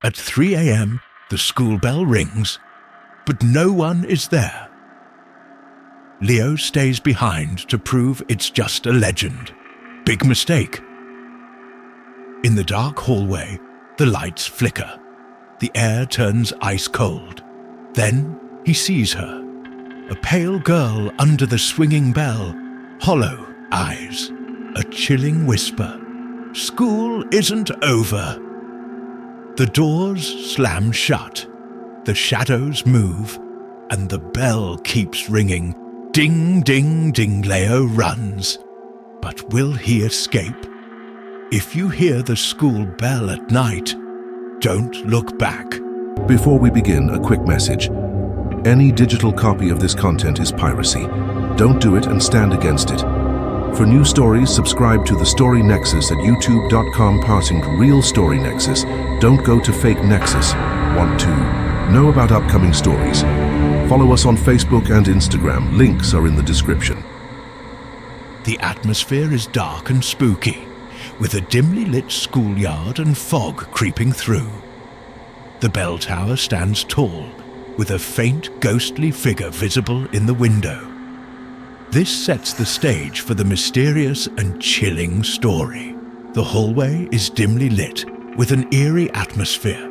At 3 a.m., the school bell rings, but no one is there. Leo stays behind to prove it's just a legend. Big mistake. In the dark hallway, the lights flicker. The air turns ice cold. Then he sees her. A pale girl under the swinging bell, hollow eyes, a chilling whisper. School isn't over. The doors slam shut. The shadows move, and the bell keeps ringing. Ding, ding, ding, Leo runs. But will he escape? If you hear the school bell at night, don't look back. Before we begin, a quick message. Any digital copy of this content is piracy. Don't do it and stand against it. For new stories, subscribe to the Story Nexus at youtube.com /real Story Nexus. Don't go to fake Nexus. Want to know about upcoming stories? Follow us on Facebook and Instagram. Links are in the description. The atmosphere is dark and spooky, with a dimly lit schoolyard and fog creeping through. The bell tower stands tall, with a faint ghostly figure visible in the window. This sets the stage for the mysterious and chilling story. The hallway is dimly lit, with an eerie atmosphere.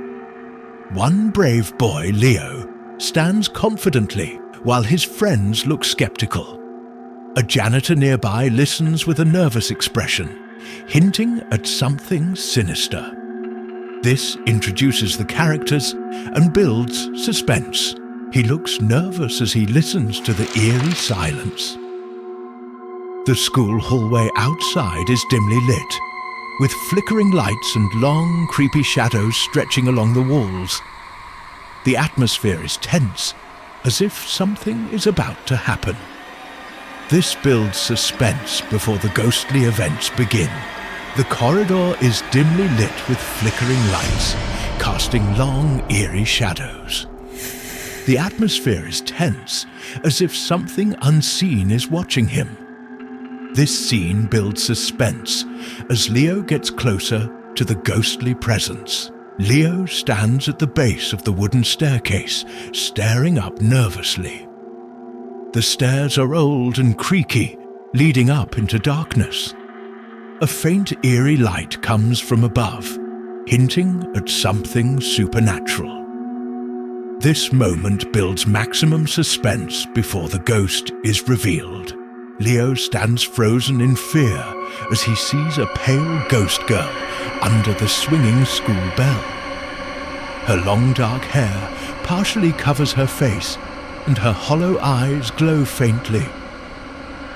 One brave boy, Leo, stands confidently while his friends look skeptical. A janitor nearby listens with a nervous expression, hinting at something sinister. This introduces the characters and builds suspense. He looks nervous as he listens to the eerie silence. The school hallway outside is dimly lit, with flickering lights and long, creepy shadows stretching along the walls. The atmosphere is tense, as if something is about to happen. This builds suspense before the ghostly events begin. The corridor is dimly lit with flickering lights, casting long, eerie shadows. The atmosphere is tense, as if something unseen is watching him. This scene builds suspense as Leo gets closer to the ghostly presence. Leo stands at the base of the wooden staircase, staring up nervously. The stairs are old and creaky, leading up into darkness. A faint eerie light comes from above, hinting at something supernatural. This moment builds maximum suspense before the ghost is revealed. Leo stands frozen in fear as he sees a pale ghost girl under the swinging school bell. Her long dark hair partially covers her face, and her hollow eyes glow faintly.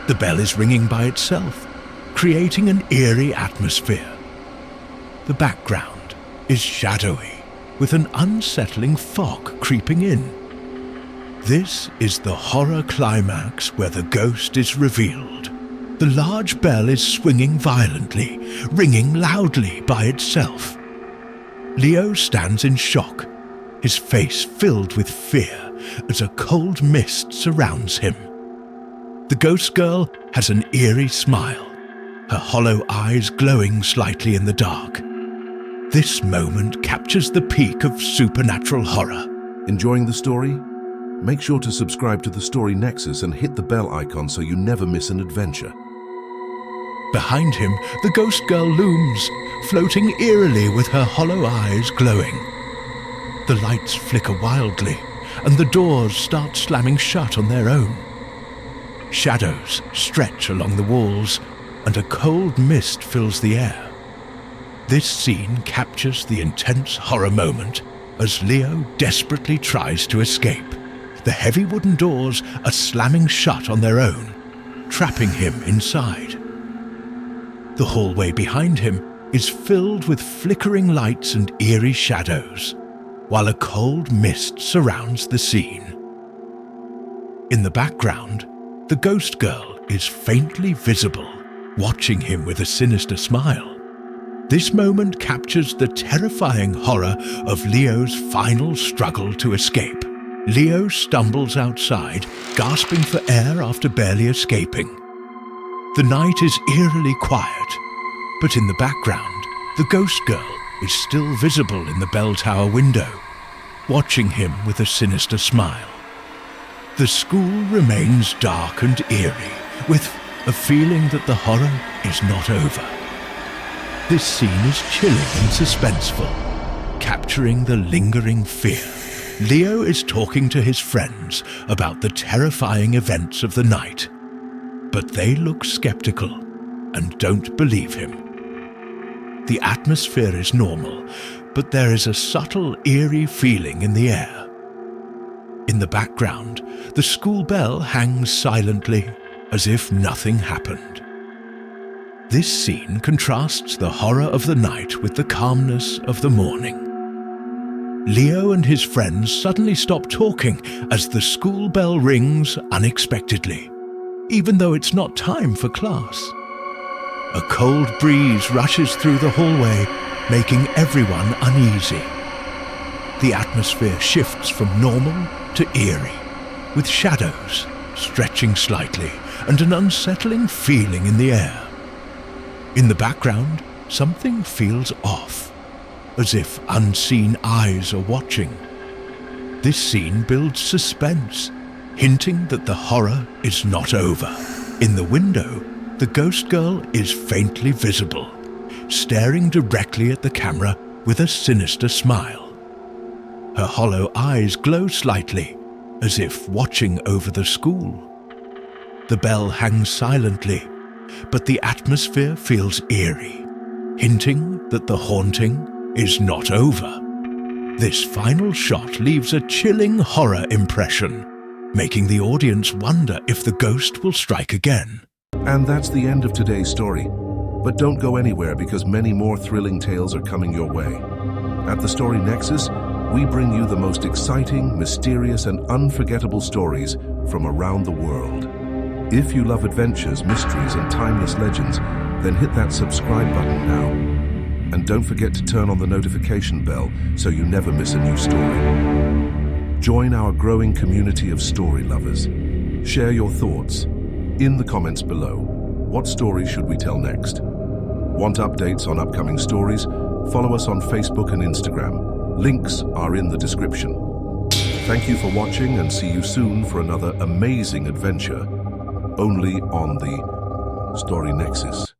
The bell is ringing by itself, creating an eerie atmosphere. The background is shadowy, with an unsettling fog creeping in. This is the horror climax where the ghost is revealed. The large bell is swinging violently, ringing loudly by itself. Leo stands in shock, his face filled with fear as a cold mist surrounds him. The ghost girl has an eerie smile, her hollow eyes glowing slightly in the dark. This moment captures the peak of supernatural horror. Enjoying the story? Make sure to subscribe to the Story Nexus and hit the bell icon so you never miss an adventure. Behind him, the ghost girl looms, floating eerily with her hollow eyes glowing. The lights flicker wildly, and the doors start slamming shut on their own. Shadows stretch along the walls, and a cold mist fills the air. This scene captures the intense horror moment as Leo desperately tries to escape. The heavy wooden doors are slamming shut on their own, trapping him inside. The hallway behind him is filled with flickering lights and eerie shadows, while a cold mist surrounds the scene. In the background, the ghost girl is faintly visible, watching him with a sinister smile. This moment captures the terrifying horror of Leo's final struggle to escape. Leo stumbles outside, gasping for air after barely escaping. The night is eerily quiet, but in the background, the ghost girl is still visible in the bell tower window, watching him with a sinister smile. The school remains dark and eerie, with a feeling that the horror is not over. This scene is chilling and suspenseful, capturing the lingering fear. Leo is talking to his friends about the terrifying events of the night, but they look skeptical and don't believe him. The atmosphere is normal, but there is a subtle, eerie feeling in the air. In the background, the school bell hangs silently, as if nothing happened. This scene contrasts the horror of the night with the calmness of the morning. Leo and his friends suddenly stop talking as the school bell rings unexpectedly, even though it's not time for class. A cold breeze rushes through the hallway, making everyone uneasy. The atmosphere shifts from normal to eerie, with shadows stretching slightly and an unsettling feeling in the air. In the background, something feels off, as if unseen eyes are watching. This scene builds suspense, hinting that the horror is not over. In the window, the ghost girl is faintly visible, staring directly at the camera with a sinister smile. Her hollow eyes glow slightly, as if watching over the school. The bell hangs silently, but the atmosphere feels eerie, hinting that the haunting is not over. This final shot leaves a chilling horror impression, making the audience wonder if the ghost will strike again. And that's the end of today's story. But don't go anywhere because many more thrilling tales are coming your way. At the Story Nexus, we bring you the most exciting, mysterious, and unforgettable stories from around the world. If you love adventures, mysteries, and timeless legends, then hit that subscribe button now. And don't forget to turn on the notification bell so you never miss a new story. Join our growing community of story lovers. Share your thoughts in the comments below. What story should we tell next? Want updates on upcoming stories? Follow us on Facebook and Instagram. Links are in the description. Thank you for watching and see you soon for another amazing adventure, only on the Story Nexus.